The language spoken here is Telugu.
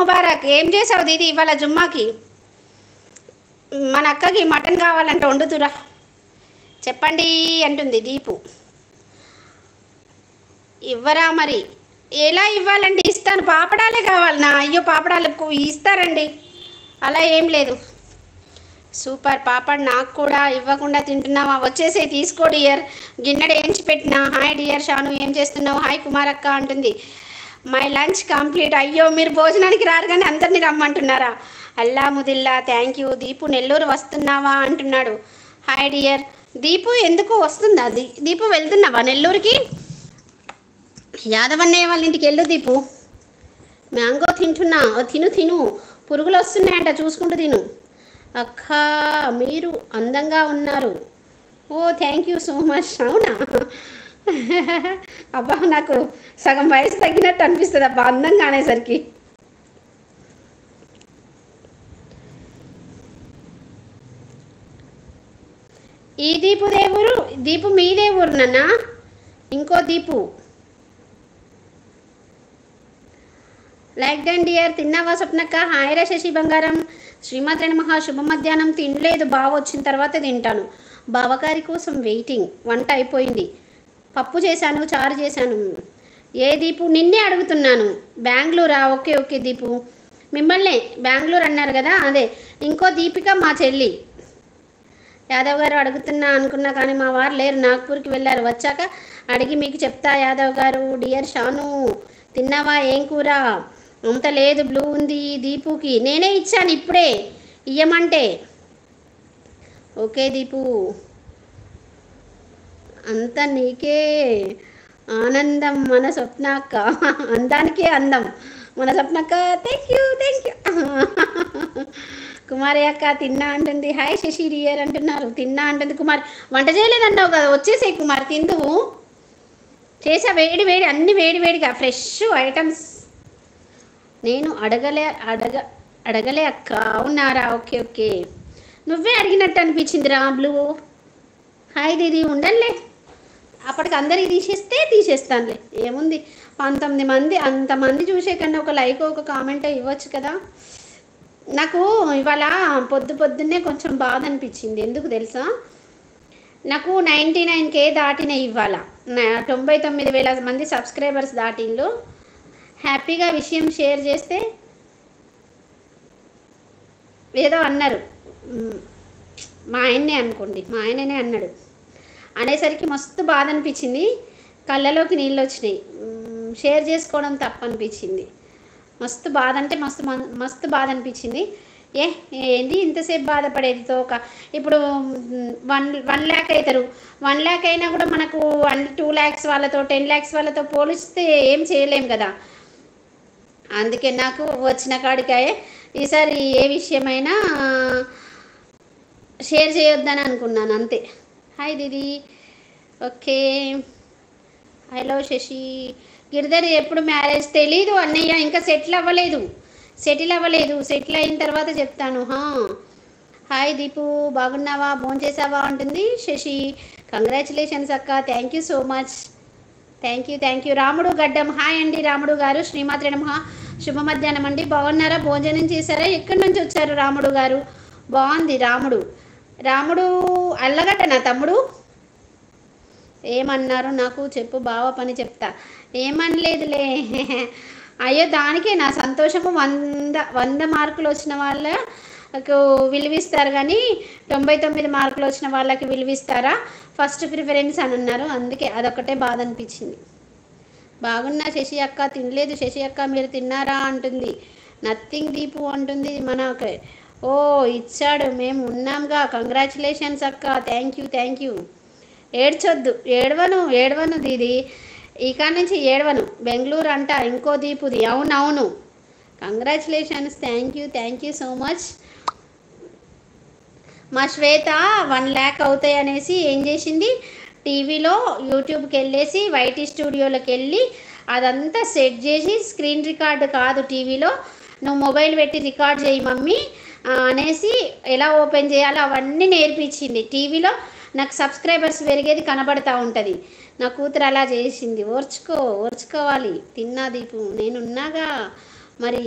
ముబారక్. ఏం చేసావు దీది ఇవాళ జుమ్మాకి? మన అక్కకి మటన్ కావాలంటే వండుతురా చెప్పండి అంటుంది దీపు. ఇవ్వరా మరి? ఎలా ఇవ్వాలండి? ఇస్తాను, పాపడాలే కావాలనా? అయ్యో పాపడాలకు ఇస్తారండి, అలా ఏం లేదు. సూపర్ పాపడ్, నాకు కూడా ఇవ్వకుండా తింటున్నావా? వచ్చేసే తీసుకో డియర్, గిన్నెడు ఏంచి పెట్టినా. హాయ్ డియర్ షాను, ఏం చేస్తున్నావు? హాయ్ కుమారక్క అంటుంది. My lunch complete. అయ్యో మీరు భోజనానికి రారు కానీ అందరినీ రమ్మంటున్నారా? అల్లా ముదిల్లా, థ్యాంక్ యూ. దీపు నెల్లూరు వస్తున్నావా అంటున్నాడు. Hi dear. దీపు ఎందుకు వస్తుందా? దీపు వెళ్తున్నావా నెల్లూరుకి? యాదవన్నయ్య వాళ్ళ ఇంటికి వెళ్ళు దీపు. మ్యాంగో తింటున్నా, తిను తిను, పురుగులు వస్తున్నాయంట, చూసుకుంటూ తిను. అక్క మీరు అందంగా ఉన్నారు. ఓ థ్యాంక్ యూ సో మచ్. అవునా? అబ్బా నాకు సగం వయసు తగ్గినట్టు అనిపిస్తుంది అబ్బా అందంగా అనేసరికి. ఈ దీపు దేవురు, దీపు మీదే ఊరు నాన్న? ఇంకో దీపు లైక్ డన్ డియర్. తిన్నావా స్వప్నక్క? హాయిరా శశి బంగారం. శ్రీమాత్రే నమః. శుభ మధ్యాహ్నం. తినలేదు, బావ వచ్చిన తర్వాత తింటాను. బావగారి కోసం వెయిటింగ్. వంట అయిపోయింది, పప్పు చేశాను, చారు చేశాను. ఏ దీపు? నిన్నే అడుగుతున్నాను. బెంగళూరా? ఓకే ఓకే దీపు, మిమ్మల్ని బెంగళూరు అన్నారు కదా, అదే. ఇంకో దీపిక మా చెల్లి. యాదవ్ గారు అడుగుతున్నా అనుకున్నా కానీ మా వారు లేరు, నాగ్పూర్కి వెళ్ళారు. వచ్చాక అడిగి మీకు చెప్తా యాదవ్ గారు. డియర్ షాను తిన్నావా? ఏం కూర? అంత లేదు, బ్లూ ఉంది దీపుకి. నేనే ఇచ్చాను ఇప్పుడే, ఇయ్యమంటే. ఓకే దీపు, అంత నీకే ఆనందం మన స్వప్నక్క. అందానికే అందం మన స్వప్నక్క. Thank you thank you. Kumari అక్క తిన్నా అంటుంది. హాయ్ శశి డియర్ అంటున్నారు. తిన్నా అంటుంది కుమార్. వంట చేయలేదంటావు కదా, వచ్చేసే కుమార్ తిందువు. చేసా వేడి వేడి, అన్ని వేడి వేడిగా ఫ్రెష్ ఐటమ్స్. నేను అడగలే అక్క. ఉన్నారా? ఓకే ఓకే, నువ్వే అడిగినట్టు అనిపించిందిరా బ్లూ. హాయ్ దీది, ఉండలే అప్పటికి అందరికి తీసేస్తానులే, ఏముంది. 19 మంది, అంతమంది చూసే కన్నా ఒక లైక్ ఒక కామెంట్ ఇవ్వచ్చు కదా. నాకు ఇవాళ పొద్దున్నే కొంచెం బాధ అనిపించింది. ఎందుకు తెలుసా? నాకు 99K దాటిన ఇవాళ 99,000 మంది సబ్స్క్రైబర్స్ దాటిండ్లు. హ్యాపీగా విషయం షేర్ చేస్తే ఏదో అన్నారు, మా ఆయన్నే అనుకోండి, మా ఆయననే అన్నాడు. అనేసరికి మస్తు బాధ అనిపించింది, కళ్ళలోకి నీళ్ళు వచ్చినాయి. షేర్ చేసుకోవడం తప్పు అనిపించింది. మస్తు బాధ అంటే మస్తు బాధ అనిపించింది. ఏంది ఇంతసేపు బాధపడేది తోక. ఇప్పుడు 1 lakh అవుతారు, 1 lakh అయినా కూడా మనకు 2 lakhs వాళ్ళతో 10 lakhs వాళ్ళతో పోలిస్తే ఏం చేయలేం కదా. అందుకే నాకు వచ్చిన కాడికాయే ఈసారి ఏ విషయమైనా షేర్ చేయొద్దని అనుకున్నాను, అంతే. హాయ్ దీది. Okay, hello Shashi. గిరిధర్ ఎప్పుడు మ్యారేజ్? తెలీదు అన్నయ్య, ఇంకా సెటిల్ అవ్వలేదు. సెటిల్ అయిన తర్వాత చెప్తాను. హాయ్ దీపు, బాగున్నావా? భోంచేసావా అంటుంది శశి. కంగ్రాచులేషన్స్ అక్క, thank you so much. Thank you. రాముడు గడ్డం. హాయ్ అండి రాముడు గారు. శ్రీమాత్రే నమః. శుభ మధ్యాహ్నం అండి. బాగున్నారా? భోజనం చేశారా? ఎక్కడి నుంచి వచ్చారు రాముడు గారు? బాగుంది రాముడు అల్లగడ్డ నా తమ్ముడు. ఏమన్నారు నాకు చెప్పు, బావ పని చెప్తా. ఏమనలేదులే. అయ్యో దానికే నా సంతోషము. 100 మార్కులు వచ్చిన వాళ్ళకు విలువిస్తారు కానీ 99 మార్కులు వచ్చిన వాళ్ళకి విలువిస్తారా? ఫస్ట్ ప్రిఫరెన్స్ అని అన్నారు, అందుకే అదొకటే బాధ అనిపించింది. బాగున్నా శశి అక్క. తినలేదు శశి అక్క, మీరు తిన్నారా అంటుంది. నథింగ్ దీపు అంటుంది. మనకి ఓ ఇచ్చాడు, మేము ఉన్నాంగా. కంగ్రాచులేషన్స్ అక్క, థ్యాంక్ యూ. ఏడ్చొద్దు. ఏడవను దీది, ఇక నుంచి ఏడవను. బెంగళూరు అంట ఇంకో దీపుది. అవునవును, congratulations. Thank you so much. మా శ్వేత 1 lakh అవుతాయి అనేసి ఏం చేసింది, టీవీలో యూట్యూబ్కి వెళ్ళేసి వైటీ స్టూడియోలోకి వెళ్ళి అదంతా సెట్ చేసి, స్క్రీన్ రికార్డు కాదు టీవీలో, నువ్వు మొబైల్ పెట్టి రికార్డ్ చేయి మమ్మీ అనేసి ఎలా ఓపెన్ చేయాలో అవన్నీ నేర్పించింది. టీవీలో నాకు సబ్స్క్రైబర్స్ పెరిగేది కనబడతా ఉంటుంది. నా కూతురు అలా చేసింది. ఓర్చుకోవాలి. తిన్నా దీపు, నేనున్నాగా మరి.